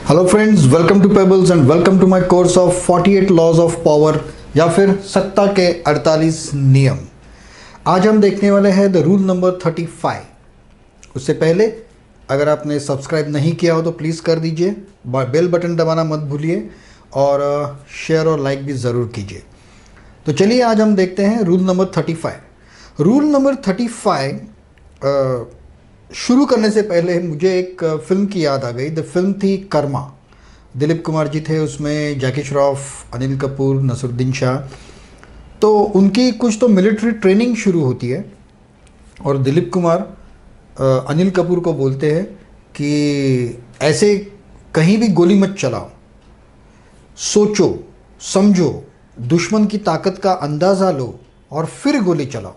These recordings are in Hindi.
Hello friends, welcome to Pebbles and welcome to my course of 48 laws of power या फिर सत्ता के 48 नियम। आज हम देखने वाले हैं द रूल नंबर 35। उससे पहले अगर आपने सब्सक्राइब नहीं किया हो तो प्लीज़ कर दीजिए, बेल बटन दबाना मत भूलिए और शेयर और लाइक भी ज़रूर कीजिए। तो चलिए आज हम देखते हैं रूल नंबर 35। रूल नंबर 35 शुरू करने से पहले मुझे एक फिल्म की याद आ गई। द फिल्म थी कर्मा। दिलीप कुमार जी थे उसमें, जैकी श्रॉफ, अनिल कपूर, नसरुद्दीन शाह। तो उनकी कुछ तो मिलिट्री ट्रेनिंग शुरू होती है और दिलीप कुमार अनिल कपूर को बोलते हैं कि ऐसे कहीं भी गोली मत चलाओ, सोचो समझो, दुश्मन की ताकत का अंदाज़ा लो और फिर गोली चलाओ।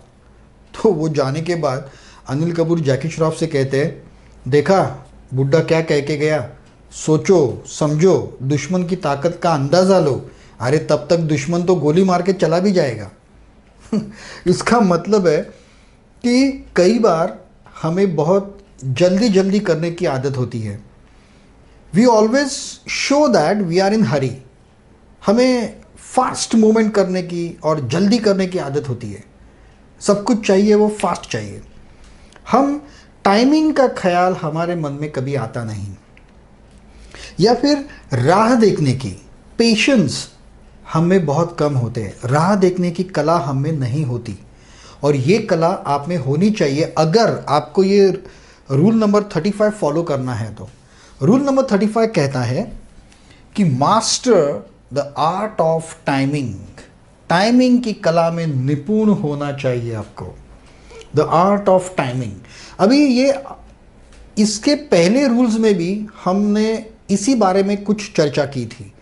तो वो जाने के बाद अनिल कपूर जैकी श्रॉफ से कहते हैं, देखा बुड्ढा क्या कह के गया, सोचो समझो, दुश्मन की ताकत का अंदाज़ा लो। अरे तब तक दुश्मन तो गोली मार के चला भी जाएगा। इसका मतलब है कि कई बार हमें बहुत जल्दी जल्दी करने की आदत होती है। We always show that we are in hurry. हमें फास्ट मूवमेंट करने की और जल्दी करने की आदत होती है। सब कुछ चाहिए वो फास्ट चाहिए। हम टाइमिंग का ख्याल हमारे मन में कभी आता नहीं, या फिर राह देखने की पेशेंस हमें बहुत कम होते हैं। राह देखने की कला हमें नहीं होती और ये कला आप में होनी चाहिए अगर आपको ये रूल नंबर 35 फॉलो करना है। तो रूल नंबर 35 कहता है कि master the art of timing. Timing की कला में निपुण होना चाहिए आपको। The art of timing. अभी ये इसके पहले रूल्स में भी हमने इसी बारे में कुछ चर्चा की थी।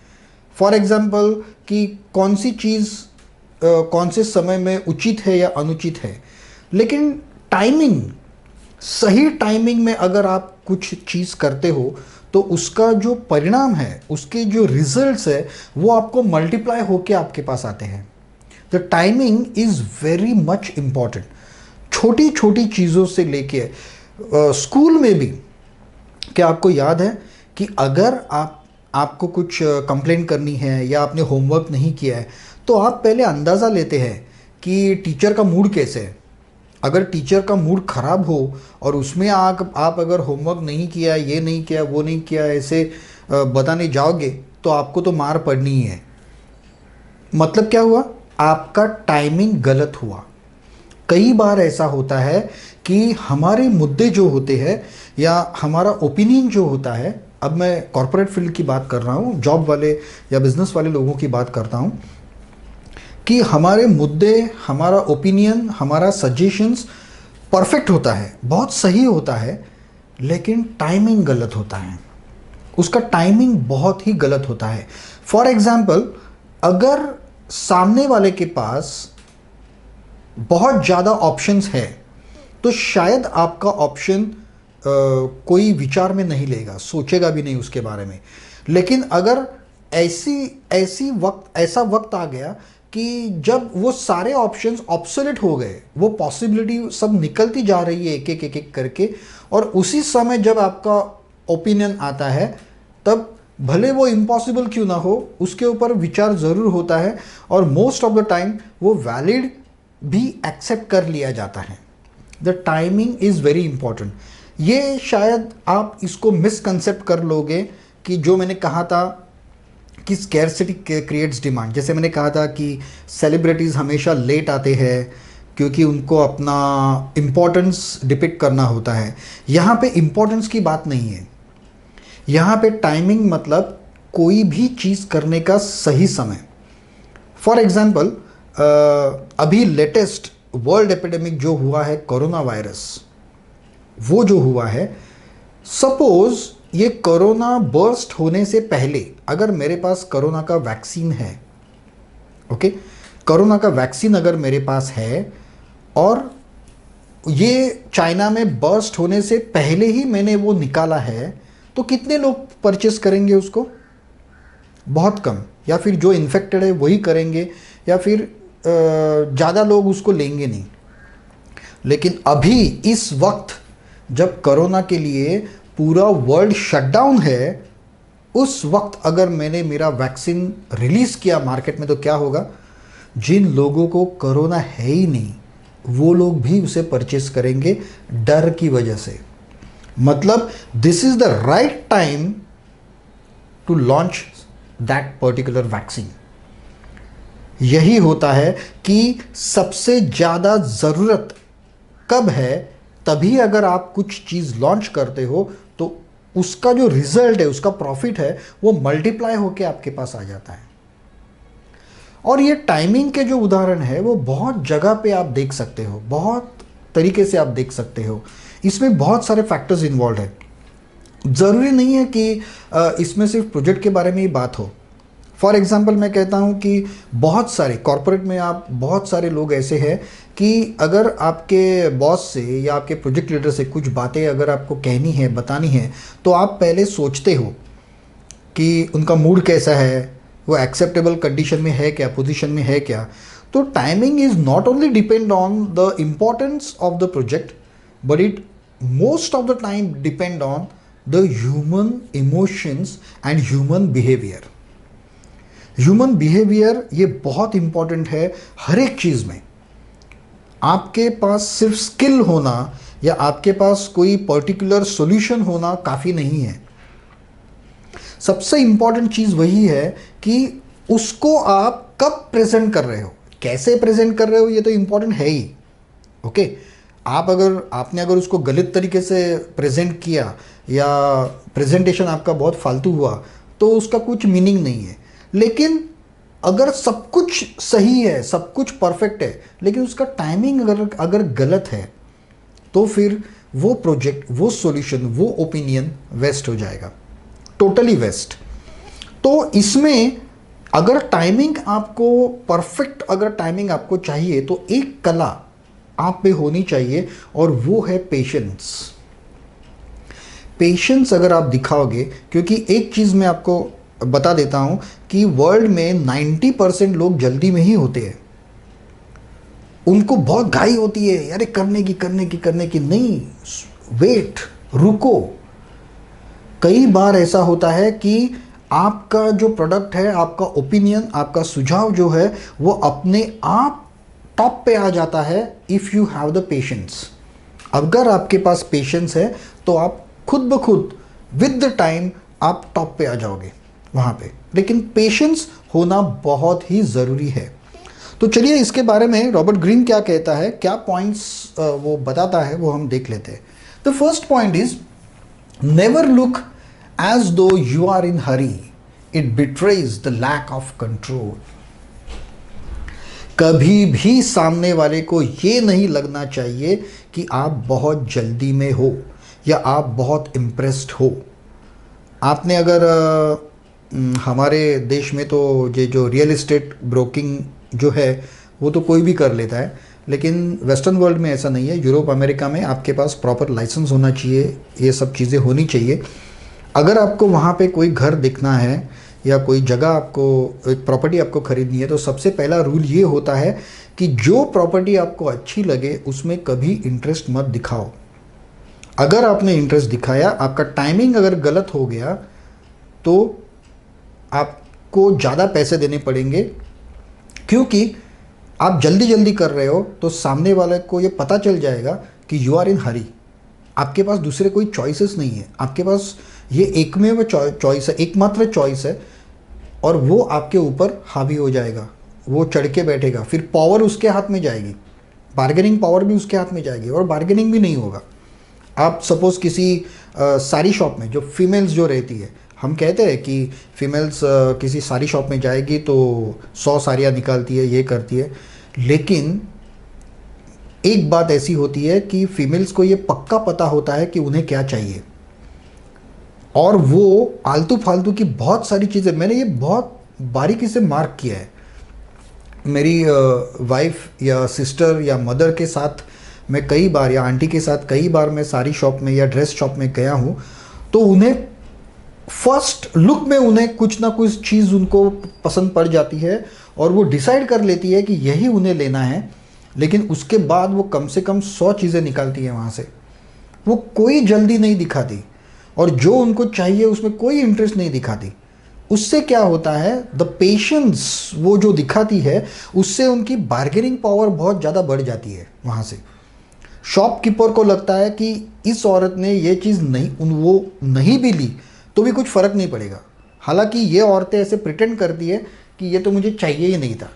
फॉर एग्जाम्पल कि कौन सी चीज़ कौन से समय में उचित है या अनुचित है। लेकिन टाइमिंग, सही टाइमिंग में अगर आप कुछ चीज़ करते हो तो उसका जो परिणाम है, उसके जो रिजल्ट्स है, वो आपको मल्टीप्लाई होके आपके पास आते हैं। The timing is very much important. छोटी छोटी चीज़ों से लेके स्कूल में भी, क्या आपको याद है कि अगर आपको कुछ कंप्लेन करनी है या आपने होमवर्क नहीं किया है तो आप पहले अंदाज़ा लेते हैं कि टीचर का मूड कैसे है। अगर टीचर का मूड ख़राब हो और उसमें आप अगर होमवर्क नहीं किया, ये नहीं किया, वो नहीं किया, ऐसे बताने जाओगे तो आपको तो मार पड़नी ही है। मतलब क्या हुआ? आपका टाइमिंग गलत हुआ। कई बार ऐसा होता है कि हमारे मुद्दे जो होते हैं या हमारा ओपिनियन जो होता है, अब मैं कॉर्पोरेट फील्ड की बात कर रहा हूँ, जॉब वाले या बिजनेस वाले लोगों की बात करता हूँ, कि हमारे मुद्दे, हमारा ओपिनियन, हमारा सजेशंस परफेक्ट होता है, बहुत सही होता है, लेकिन टाइमिंग गलत होता है। उसका टाइमिंग बहुत ही गलत होता है। फॉर एग्जाम्पल, अगर सामने वाले के पास बहुत ज़्यादा ऑप्शंस है तो शायद आपका ऑप्शन कोई विचार में नहीं लेगा, सोचेगा भी नहीं उसके बारे में। लेकिन अगर ऐसा वक्त आ गया कि जब वो सारे ऑप्शंस ऑब्सोलेट हो गए, वो पॉसिबिलिटी सब निकलती जा रही है एक एक करके, और उसी समय जब आपका ओपिनियन आता है तब भले वो इम्पॉसिबल क्यों ना हो, उसके ऊपर विचार ज़रूर होता है और मोस्ट ऑफ द टाइम वो वैलिड भी एक्सेप्ट कर लिया जाता है। The timing is very important. ये शायद आप इसको मिसकंसेप्ट कर लोगे कि जो मैंने कहा था कि स्कैरसिटी क्रिएट्स डिमांड। जैसे मैंने कहा था कि सेलिब्रिटीज़ हमेशा लेट आते हैं क्योंकि उनको अपना इम्पोर्टेंस डिपिक्ट करना होता है। यहाँ पे इम्पोर्टेंस की बात नहीं है। यहाँ पे टाइमिंग मतलब कोई भी चीज़ करने का सही समय। फॉर एग्जाम्पल, अभी लेटेस्ट वर्ल्ड एपिडेमिक जो हुआ है, कोरोना वायरस, वो जो हुआ है, सपोज ये कोरोना बर्स्ट होने से पहले अगर मेरे पास कोरोना का वैक्सीन है, ओके, कोरोना का वैक्सीन अगर मेरे पास है और ये चाइना में बर्स्ट होने से पहले ही मैंने वो निकाला है, तो कितने लोग परचेस करेंगे उसको? बहुत कम, या फिर जो इन्फेक्टेड है वही करेंगे, या फिर ज़्यादा लोग उसको लेंगे नहीं। लेकिन अभी इस वक्त जब कोरोना के लिए पूरा वर्ल्ड शटडाउन है, उस वक्त अगर मैंने मेरा वैक्सीन रिलीज़ किया मार्केट में तो क्या होगा, जिन लोगों को कोरोना है ही नहीं वो लोग भी उसे परचेस करेंगे डर की वजह से। मतलब this is the right time to launch that particular vaccine. यही होता है कि सबसे ज़्यादा ज़रूरत कब है, तभी अगर आप कुछ चीज़ लॉन्च करते हो तो उसका जो रिजल्ट है, उसका प्रॉफिट है, वो मल्टीप्लाई होके आपके पास आ जाता है। और ये टाइमिंग के जो उदाहरण है वो बहुत जगह पे आप देख सकते हो, बहुत तरीके से आप देख सकते हो। इसमें बहुत सारे फैक्टर्स इन्वॉल्व है। ज़रूरी नहीं है कि इसमें सिर्फ प्रोजेक्ट के बारे में ही बात हो। फॉर एग्जांपल मैं कहता हूँ कि बहुत सारे कॉरपोरेट में आप बहुत सारे लोग ऐसे हैं कि अगर आपके बॉस से या आपके प्रोजेक्ट लीडर से कुछ बातें अगर आपको कहनी है, बतानी है, तो आप पहले सोचते हो कि उनका मूड कैसा है, वो एक्सेप्टेबल कंडीशन में है क्या, पोजीशन में है क्या। तो timing is not only depend on the importance of the project, but it most of the time depend on the human emotions and human behaviour. Human behaviour ये बहुत इंपॉर्टेंट है हर एक चीज़ में। आपके पास सिर्फ स्किल होना या आपके पास कोई पर्टिकुलर सॉल्यूशन होना काफ़ी नहीं है। सबसे इंपॉर्टेंट चीज़ वही है कि उसको आप कब प्रेजेंट कर रहे हो, कैसे प्रेजेंट कर रहे हो, ये तो इंपॉर्टेंट है ही। ओके, आपने अगर उसको गलत तरीके से प्रेजेंट किया या प्रेजेंटेशन आपका बहुत फालतू हुआ तो उसका कुछ मीनिंग नहीं है। लेकिन अगर सब कुछ सही है, सब कुछ परफेक्ट है, लेकिन उसका टाइमिंग अगर गलत है तो फिर वो प्रोजेक्ट, वो सॉल्यूशन, वो ओपिनियन वेस्ट हो जाएगा, टोटली वेस्ट। तो इसमें अगर टाइमिंग आपको परफेक्ट, अगर टाइमिंग आपको चाहिए तो एक कला आप पे होनी चाहिए और वो है पेशेंस। पेशेंस अगर आप दिखाओगे, क्योंकि एक चीज़ मैं आपको बता देता हूं कि वर्ल्ड में 90% लोग जल्दी में ही होते हैं। उनको बहुत घाई होती है, अरे करने की नहीं, वेट, रुको। कई बार ऐसा होता है कि आपका जो प्रोडक्ट है, आपका ओपिनियन, आपका सुझाव जो है वो अपने आप टॉप पे आ जाता है if you have the patience. अगर आपके पास पेशेंस है तो आप खुद ब खुद विद द टाइम आप टॉप पे आ जाओगे वहाँ पे। लेकिन पेशेंस होना बहुत ही ज़रूरी है। तो चलिए इसके बारे में रॉबर्ट ग्रीन क्या कहता है, क्या पॉइंट्स वो बताता है, वो हम देख लेते हैं। The first point is never look as though you are in hurry, it betrays the lack of control. कभी भी सामने वाले को ये नहीं लगना चाहिए कि आप बहुत जल्दी में हो या आप बहुत इम्प्रेस्ड हो। आपने अगर हमारे देश में तो ये जो रियल एस्टेट ब्रोकिंग जो है वो तो कोई भी कर लेता है, लेकिन वेस्टर्न वर्ल्ड में ऐसा नहीं है। यूरोप, अमेरिका में आपके पास प्रॉपर लाइसेंस होना चाहिए, ये सब चीज़ें होनी चाहिए। अगर आपको वहाँ पे कोई घर देखना है या कोई जगह, आपको एक प्रॉपर्टी आपको ख़रीदनी है, तो सबसे पहला रूल ये होता है कि जो प्रॉपर्टी आपको अच्छी लगे उसमें कभी इंटरेस्ट मत दिखाओ। अगर आपने इंटरेस्ट दिखाया, आपका टाइमिंग अगर गलत हो गया तो आपको ज़्यादा पैसे देने पड़ेंगे, क्योंकि आप जल्दी जल्दी कर रहे हो तो सामने वाले को ये पता चल जाएगा कि यू आर इन हरी। आपके पास दूसरे कोई चॉइसेस नहीं है, आपके पास ये एकमेव चॉइस है, एकमात्र चॉइस है, और वो आपके ऊपर हावी हो जाएगा, वो चढ़ के बैठेगा। फिर पावर उसके हाथ में जाएगी, बार्गेनिंग पावर भी उसके हाथ में जाएगी और बार्गेनिंग भी नहीं होगा। आप सपोज़ किसी साड़ी शॉप में, जो फीमेल्स जो रहती है, हम कहते हैं कि फीमेल्स किसी साड़ी शॉप में जाएगी तो 100 साड़ियाँ निकालती है, ये करती है, लेकिन एक बात ऐसी होती है कि फीमेल्स को ये पक्का पता होता है कि उन्हें क्या चाहिए, और वो आलतू फालतू की बहुत सारी चीज़ें, मैंने ये बहुत बारीकी से मार्क किया है। मेरी वाइफ या सिस्टर या मदर के साथ मैं कई बार, या आंटी के साथ कई बार मैं साड़ी शॉप में या ड्रेस शॉप में गया हूँ, तो उन्हें फर्स्ट लुक में उन्हें कुछ ना कुछ चीज़ उनको पसंद पड़ जाती है और वो डिसाइड कर लेती है कि यही उन्हें लेना है, लेकिन उसके बाद वो कम से कम 100 चीज़ें निकालती है वहाँ से। वो कोई जल्दी नहीं दिखाती, और जो उनको चाहिए उसमें कोई इंटरेस्ट नहीं दिखाती। उससे क्या होता है, द पेशेंस वो जो दिखाती है उससे उनकी बार्गेनिंग पावर बहुत ज़्यादा बढ़ जाती है। वहाँ से शॉपकीपर को लगता है कि इस औरत ने ये चीज़ नहीं, वो नहीं भी ली तो भी कुछ फ़र्क नहीं पड़ेगा। हालांकि ये औरतें ऐसे प्रिटेंड करती है कि ये तो मुझे चाहिए ही नहीं था,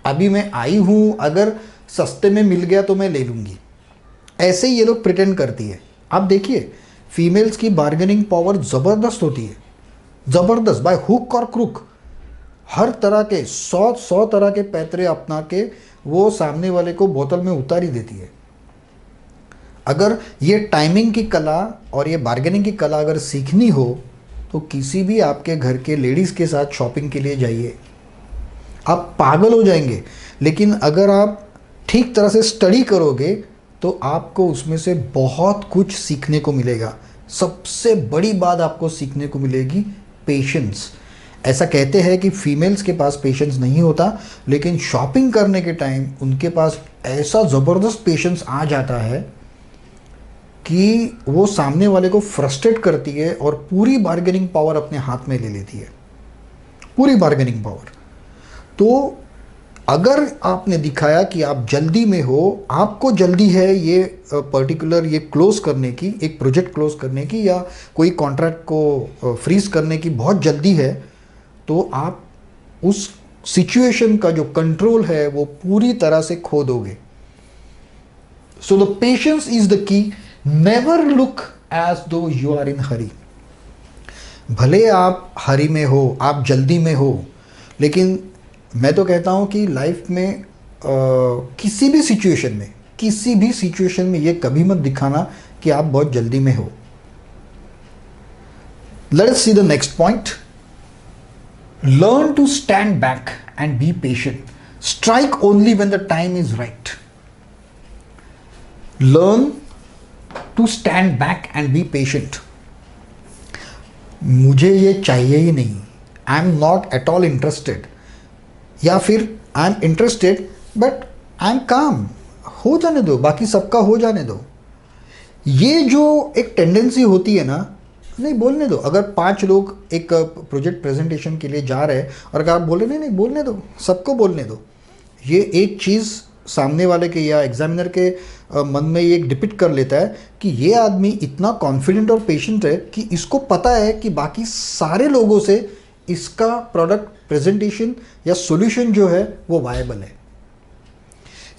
अभी मैं आई हूँ, अगर सस्ते में मिल गया तो मैं ले लूँगी। ऐसे ही ये लोग प्रिटेंड करती है। आप देखिए फीमेल्स की बार्गेनिंग पावर ज़बरदस्त होती है, ज़बरदस्त, बाय हुक और क्रुक। हर तरह के 100 तरह के पैतरे अपना के वो सामने वाले को बोतल में उतार ही देती है। अगर ये टाइमिंग की कला और ये बार्गेनिंग की कला अगर सीखनी हो तो किसी भी आपके घर के लेडीज़ के साथ शॉपिंग के लिए जाइए, आप पागल हो जाएंगे। लेकिन अगर आप ठीक तरह से स्टडी करोगे तो आपको उसमें से बहुत कुछ सीखने को मिलेगा। सबसे बड़ी बात आपको सीखने को मिलेगी पेशेंस। ऐसा कहते हैं कि फीमेल्स के पास पेशेंस नहीं होता, लेकिन शॉपिंग करने के टाइम उनके पास ऐसा ज़बरदस्त पेशेंस आ जाता है कि वो सामने वाले को फ्रस्ट्रेट करती है और पूरी बार्गेनिंग पावर अपने हाथ में ले लेती है, पूरी बार्गेनिंग पावर। तो अगर आपने दिखाया कि आप जल्दी में हो, आपको जल्दी है ये पर्टिकुलर ये क्लोज करने की, एक प्रोजेक्ट क्लोज करने की या कोई कॉन्ट्रैक्ट को फ्रीज करने की बहुत जल्दी है, तो आप उस सिचुएशन का जो कंट्रोल है वो पूरी तरह से खो दोगे। So the patience is the key. Never look as though you are in hurry. भले आप हरी में हो, आप जल्दी में हो, लेकिन मैं तो कहता हूँ कि लाइफ में किसी भी सिचुएशन में ये कभी मत दिखाना कि आप बहुत जल्दी में हो। Let us see the next point. Learn to stand back and be patient. Strike only when the time is right. Learn to stand back and be patient. मुझे ये चाहिए ही नहीं, I am not at all interested, या फिर I am interested but I am calm, हो जाने दो, बाकी सबका हो जाने दो। ये जो एक टेंडेंसी होती है ना, नहीं बोलने दो। अगर 5 लोग एक प्रोजेक्ट प्रेजेंटेशन के लिए जा रहे हैं और अगर आप बोल रहे नहीं बोलने दो, सबको बोलने दो, ये एक चीज़ सामने वाले के या एग्जामिनर के मन में ये एक डिपिक्ट कर लेता है कि ये आदमी इतना कॉन्फिडेंट और पेशेंट है कि इसको पता है कि बाकी सारे लोगों से इसका प्रोडक्ट प्रेजेंटेशन या सॉल्यूशन जो है वो वायबल है।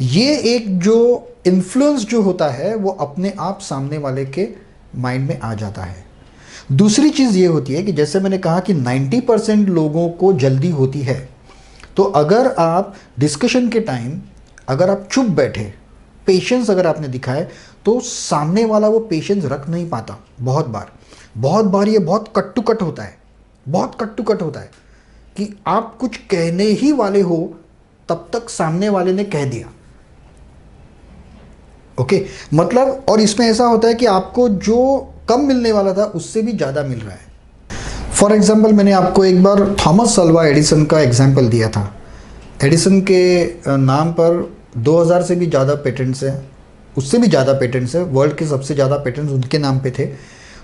ये एक जो इन्फ्लुएंस जो होता है वो अपने आप सामने वाले के माइंड में आ जाता है। दूसरी चीज़ ये होती है कि जैसे मैंने कहा कि 90% लोगों को जल्दी होती है, तो अगर आप डिस्कशन के टाइम अगर आप चुप बैठे, पेशेंस अगर आपने दिखाए, तो सामने वाला वो पेशेंस रख नहीं पाता। बहुत बार ये बहुत कट टू कट होता है, बहुत कट टू कट होता है कि आप कुछ कहने ही वाले हो तब तक सामने वाले ने कह दिया। ओके, मतलब और इसमें ऐसा होता है कि आपको जो कम मिलने वाला था उससे भी ज़्यादा मिल रहा है। फॉर एग्जाम्पल, मैंने आपको एक बार थॉमस अल्वा एडिसन का एग्जाम्पल दिया था। एडिसन के नाम पर 2000 से भी ज़्यादा पेटेंट्स हैं, उससे भी ज़्यादा पेटेंट्स हैं। वर्ल्ड के सबसे ज़्यादा पेटेंट्स उनके नाम पे थे।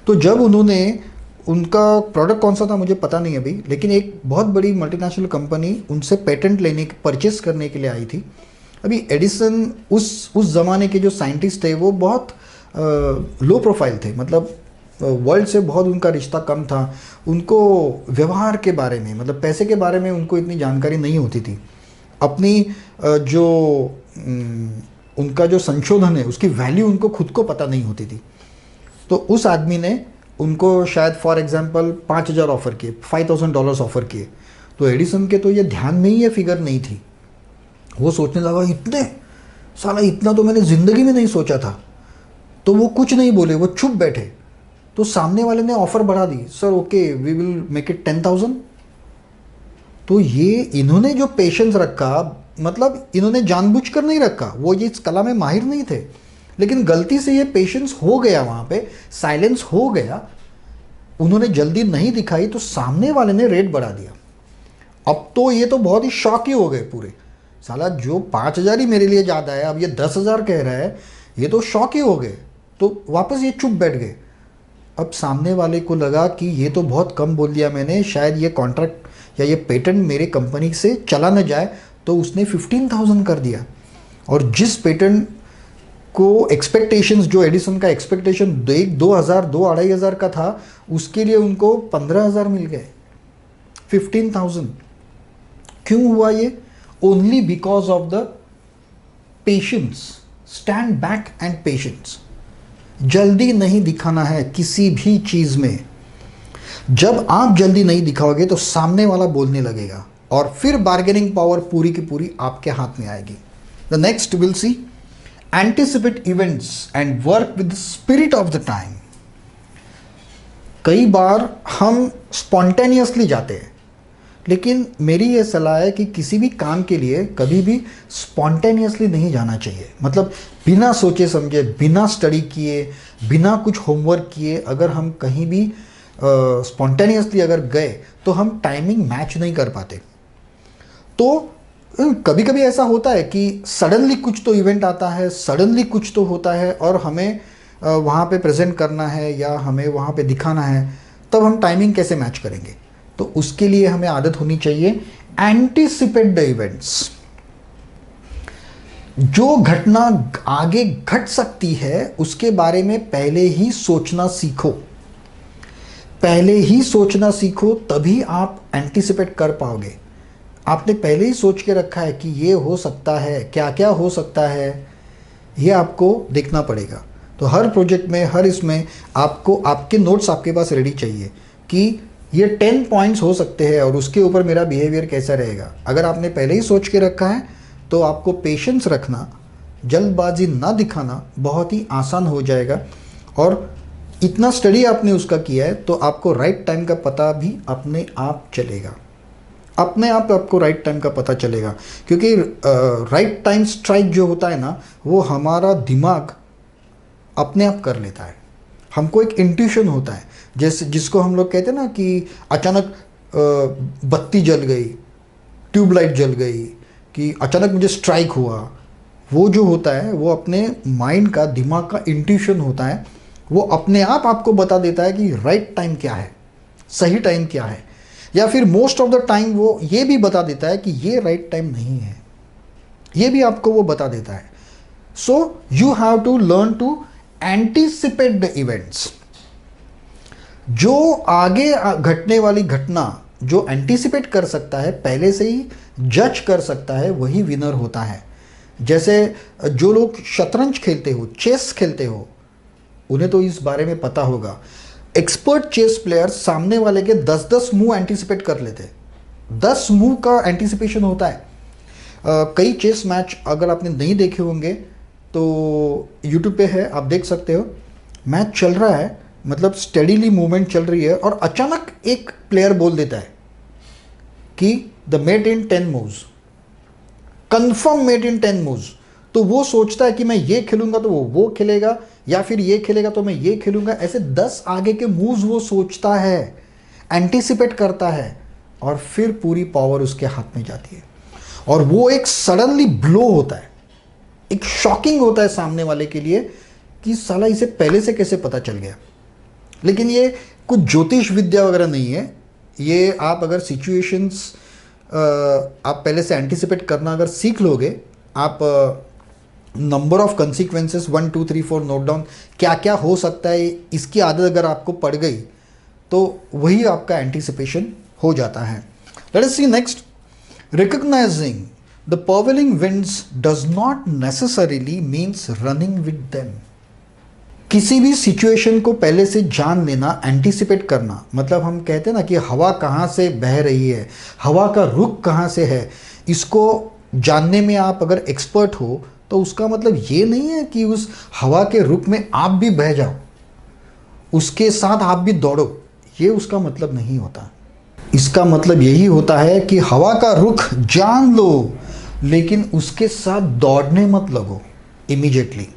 तो जब उन्होंने, उनका प्रोडक्ट कौन सा था मुझे पता नहीं अभी, लेकिन एक बहुत बड़ी मल्टीनेशनल कंपनी उनसे पेटेंट लेने, परचेस करने के लिए आई थी। अभी एडिसन उस ज़माने के जो साइंटिस्ट थे वो बहुत लो प्रोफाइल थे, मतलब वर्ल्ड से बहुत उनका रिश्ता कम था। उनको व्यवहार के बारे में, मतलब पैसे के बारे में उनको इतनी जानकारी नहीं होती थी। अपनी जो उनका जो संशोधन है उसकी वैल्यू उनको खुद को पता नहीं होती थी। तो उस आदमी ने उनको शायद फॉर एग्जांपल 5000 ऑफ़र किए, $5000 ऑफ़र किए। तो एडिसन के तो ये ध्यान में ही ये फिगर नहीं थी। वो सोचने लगा इतने, साला इतना तो मैंने ज़िंदगी में नहीं सोचा था। तो वो कुछ नहीं बोले, वो चुप बैठे। तो सामने वाले ने ऑफ़र बढ़ा दी, sir okay we will make it 10,000। तो ये इन्होंने जो पेशेंस रखा, मतलब इन्होंने जानबूझकर नहीं रखा, वो ये इस कला में माहिर नहीं थे, लेकिन गलती से ये पेशेंस हो गया, वहाँ पे साइलेंस हो गया। उन्होंने जल्दी नहीं दिखाई तो सामने वाले ने रेट बढ़ा दिया। अब तो ये तो बहुत ही शॉक ही हो गए पूरे, साला जो 5000 ही मेरे लिए ज़्यादा है, अब ये 10,000 कह रहा है, ये तो शॉक ही हो गए। तो वापस ये चुप बैठ गए। अब सामने वाले को लगा कि ये तो बहुत कम बोल दिया मैंने, शायद ये कॉन्ट्रैक्ट या ये पेटेंट मेरे कंपनी से चला न जाए, तो उसने 15,000 कर दिया। और जिस पेटेंट को एक्सपेक्टेशंस, जो एडिसन का एक्सपेक्टेशन 2,000 2,500 का था, उसके लिए उनको 15,000 मिल गए, 15,000। क्यों हुआ ये? Only because of the patience. Stand back and patience. जल्दी नहीं दिखाना है किसी भी चीज में। जब आप जल्दी नहीं दिखाओगे तो सामने वाला बोलने लगेगा और फिर बार्गेनिंग पावर पूरी की पूरी आपके हाथ में आएगी। The next will see anticipate events and work with the spirit of the time. कई बार हम स्पॉन्टेनियसली जाते हैं, लेकिन मेरी ये सलाह है कि किसी भी काम के लिए कभी भी स्पॉन्टेनियसली नहीं जाना चाहिए। मतलब बिना सोचे समझे, बिना स्टडी किए, बिना कुछ होमवर्क किए अगर हम कहीं भी स्पॉन्टेनियसली अगर गए तो हम टाइमिंग मैच नहीं कर पाते। तो कभी कभी ऐसा होता है कि सडनली कुछ तो इवेंट आता है, सडनली कुछ तो होता है और हमें वहाँ पे प्रेजेंट करना है या हमें वहाँ पे दिखाना है, तब हम टाइमिंग कैसे मैच करेंगे? तो उसके लिए हमें आदत होनी चाहिए एंटिसिपेट द इवेंट्स। जो घटना आगे घट सकती है उसके बारे में पहले ही सोचना सीखो। पहले ही सोचना सीखो, तभी आप एंटिसिपेट कर पाओगे। आपने पहले ही सोच के रखा है कि ये हो सकता है, क्या क्या हो सकता है, ये आपको देखना पड़ेगा। तो हर प्रोजेक्ट में, हर इसमें आपको आपके नोट्स आपके पास रेडी चाहिए कि ये 10 पॉइंट्स हो सकते हैं और उसके ऊपर मेरा बिहेवियर कैसा रहेगा। अगर आपने पहले ही सोच के रखा है तो आपको पेशेंस रखना, जल्दबाजी ना दिखाना बहुत ही आसान हो जाएगा। और इतना स्टडी आपने उसका किया है तो आपको राइट टाइम का पता भी अपने आप चलेगा। अपने आप आपको राइट टाइम का पता चलेगा, क्योंकि राइट टाइम स्ट्राइक जो होता है ना, वो हमारा दिमाग अपने आप कर लेता है। हमको एक इंट्यूशन होता है, जैसे जिसको हम लोग कहते हैं ना कि अचानक बत्ती जल गई, ट्यूबलाइट जल गई, कि अचानक मुझे स्ट्राइक हुआ। वो जो होता है वो अपने माइंड का, दिमाग का इंट्यूशन होता है। वो अपने आप आपको बता देता है कि राइट टाइम क्या है, सही टाइम क्या है। या फिर मोस्ट ऑफ द टाइम वो ये भी बता देता है कि ये राइट टाइम नहीं है, ये भी आपको वो बता देता है। So you have to learn to anticipate the events. जो आगे घटने वाली घटना जो एंटीसिपेट कर सकता है, पहले से ही जज कर सकता है, वही विनर होता है। जैसे जो लोग शतरंज खेलते हो, चेस खेलते हो, उन्हें तो इस बारे में पता होगा। एक्सपर्ट चेस प्लेयर सामने वाले के 10-10 मूव एंटीसिपेट कर लेते हैं। 10 मूव का एंटीसिपेशन होता है। कई चेस मैच अगर आपने नहीं देखे होंगे तो यूट्यूब पे है, आप देख सकते हो। मैच चल रहा है, मतलब स्टेडीली मूवमेंट चल रही है और अचानक एक प्लेयर बोल देता है कि the mate in 10 moves, confirm mate in 10 moves. तो वो सोचता है कि मैं ये खेलूंगा तो वो खेलेगा, या फिर ये खेलेगा तो मैं ये खेलूंगा। ऐसे 10 आगे के मूव्स वो सोचता है, एंटीसिपेट करता है, और फिर पूरी पावर उसके हाथ में जाती है। और वो एक सडनली ब्लो होता है, एक शॉकिंग होता है सामने वाले के लिए कि साला इसे पहले से कैसे पता चल गया। लेकिन ये कुछ ज्योतिष विद्या वगैरह नहीं है। ये आप अगर सिचुएशंस आप पहले से एंटीसिपेट करना अगर सीख लोगे, आप number of consequences 1 2 3 4 note down, क्या क्या हो सकता है, इसकी आदत अगर आपको पड़ गई तो वही आपका एंटीसिपेशन हो जाता है। Let us see next, recognizing the prevailing winds does not necessarily means running with them। किसी भी सिचुएशन को पहले से जान लेना, एंटीसिपेट करना, मतलब हम कहते हैं ना कि हवा कहाँ से बह रही है, हवा का रुख कहाँ से है, इसको जानने में आप अगर एक्सपर्ट हो तो उसका मतलब ये नहीं है कि उस हवा के रुख में आप भी बह जाओ, उसके साथ आप भी दौड़ो। ये उसका मतलब नहीं होता। इसका मतलब यही होता है कि हवा का रुख जान लो, लेकिन उसके साथ दौड़ने मत लगो इमीडिएटली।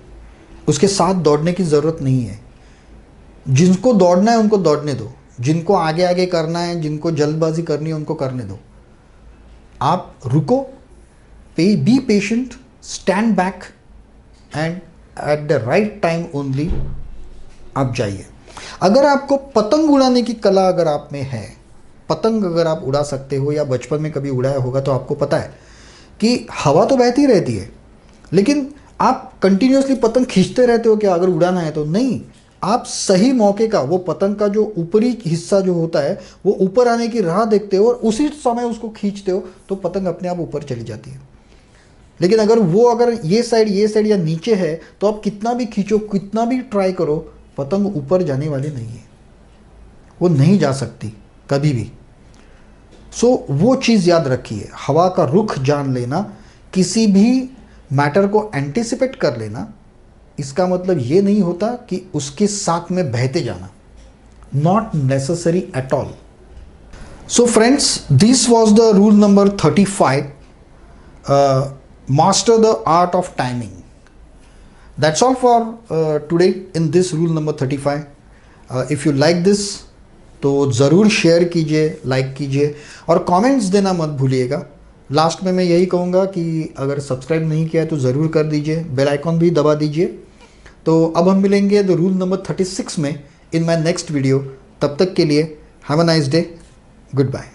उसके साथ दौड़ने की ज़रूरत नहीं है। जिनको दौड़ना है उनको दौड़ने दो, जिनको आगे आगे करना है, जिनको जल्दबाजी करनी है उनको करने दो। आप रुको, be patient, stand back, and at the right time only आप जाइए। अगर आपको पतंग उड़ाने की कला अगर आप में है, पतंग अगर आप उड़ा सकते हो या बचपन में कभी उड़ाया होगा, तो आपको पता है कि हवा तो बहती रहती है, लेकिन आप कंटिन्यूसली पतंग खींचते रहते हो क्या अगर उड़ाना है तो? नहीं, आप सही मौके का, वो पतंग का जो ऊपरी हिस्सा जो होता है वो ऊपर आने की राह देखते हो और उसी समय उसको खींचते हो तो पतंग अपने आप ऊपर चली जाती है। लेकिन अगर ये साइड या नीचे है तो आप कितना भी खींचो, कितना भी ट्राई करो, पतंग ऊपर जाने वाली नहीं है, वो नहीं जा सकती कभी भी। सो वो चीज़ याद रखिए, हवा का रुख जान लेना, किसी भी मैटर को एंटिसिपेट कर लेना, इसका मतलब ये नहीं होता कि उसके साथ में बहते जाना, not necessary at all. So friends, this was the rule number 35, master the art of timing. That's all for today in this rule number 35. If you like this तो ज़रूर शेयर कीजिए, लाइक कीजिए और कमेंट्स देना मत भूलिएगा। लास्ट में मैं यही कहूँगा कि अगर सब्सक्राइब नहीं किया है तो ज़रूर कर दीजिए, बेल आइकॉन भी दबा दीजिए। तो अब हम मिलेंगे द रूल नंबर 36 में इन माय नेक्स्ट वीडियो। तब तक के लिए have a nice day, good bye.